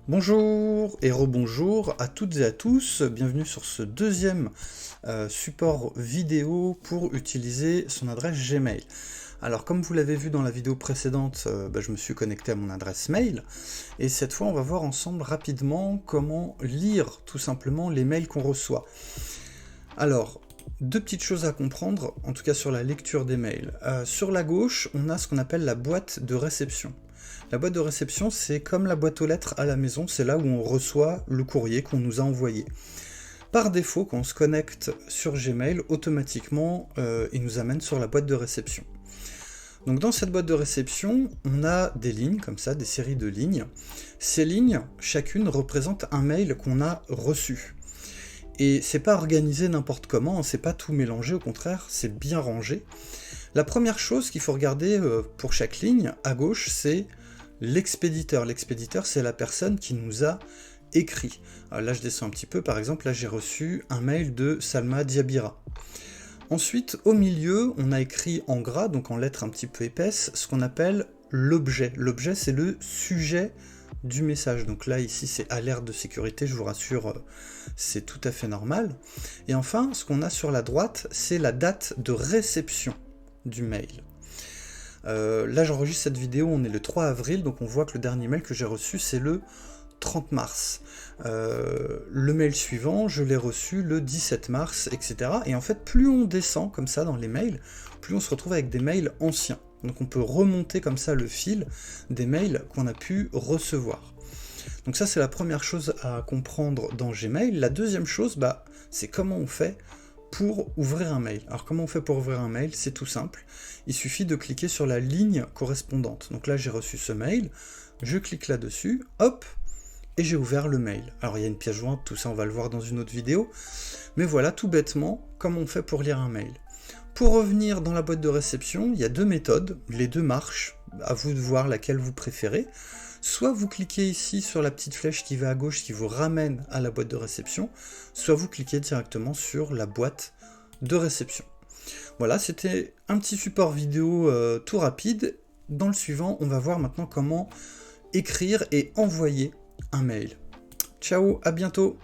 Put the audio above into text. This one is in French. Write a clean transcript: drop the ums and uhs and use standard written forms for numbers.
Bonjour et rebonjour à toutes et à tous, bienvenue sur ce deuxième support vidéo pour utiliser son adresse Gmail. Alors comme vous l'avez vu dans la vidéo précédente, je me suis connecté à mon adresse mail, et cette fois on va voir ensemble rapidement comment lire tout simplement les mails qu'on reçoit. Alors, deux petites choses à comprendre, en tout cas sur la lecture des mails. Sur la gauche, on a ce qu'on appelle la boîte de réception. La boîte de réception, c'est comme la boîte aux lettres à la maison, c'est là où on reçoit le courrier qu'on nous a envoyé. Par défaut, quand on se connecte sur Gmail, automatiquement, il nous amène sur la boîte de réception. Donc dans cette boîte de réception, on a des lignes, comme ça, des séries de lignes. Ces lignes, chacune représente un mail qu'on a reçu. Et c'est pas organisé n'importe comment, c'est pas tout mélangé, au contraire, c'est bien rangé. La première chose qu'il faut regarder pour chaque ligne, à gauche, c'est l'expéditeur. L'expéditeur, c'est la personne qui nous a écrit. Alors là, je descends un petit peu, par exemple, là j'ai reçu un mail de Salma Diabira. Ensuite, au milieu, on a écrit en gras, donc en lettres un petit peu épaisses, ce qu'on appelle l'objet. L'objet, c'est le sujet du message. Donc là, ici, c'est alerte de sécurité, je vous rassure, c'est tout à fait normal. Et enfin, ce qu'on a sur la droite, c'est la date de réception du mail. Là, j'enregistre cette vidéo, on est le 3 avril, donc on voit que le dernier mail que j'ai reçu, c'est le 30 mars. Le mail suivant, je l'ai reçu le 17 mars, etc. Et en fait, plus on descend comme ça dans les mails, plus on se retrouve avec des mails anciens. Donc on peut remonter comme ça le fil des mails qu'on a pu recevoir. Donc ça, c'est la première chose à comprendre dans Gmail. La deuxième chose, c'est comment on fait pour ouvrir un mail. Alors comment on fait pour ouvrir un mail? C'est tout simple. Il suffit de cliquer sur la ligne correspondante. Donc là, j'ai reçu ce mail, je clique là-dessus, hop, et j'ai ouvert le mail. Alors il y a une pièce jointe, tout ça on va le voir dans une autre vidéo, mais voilà tout bêtement comment on fait pour lire un mail. Pour revenir dans la boîte de réception, il y a deux méthodes, les deux marchent, à vous de voir laquelle vous préférez. Soit vous cliquez ici sur la petite flèche qui va à gauche qui vous ramène à la boîte de réception, soit vous cliquez directement sur la boîte de réception. Voilà, c'était un petit support vidéo tout rapide. Dans le suivant, on va voir maintenant comment écrire et envoyer un mail. Ciao, à bientôt!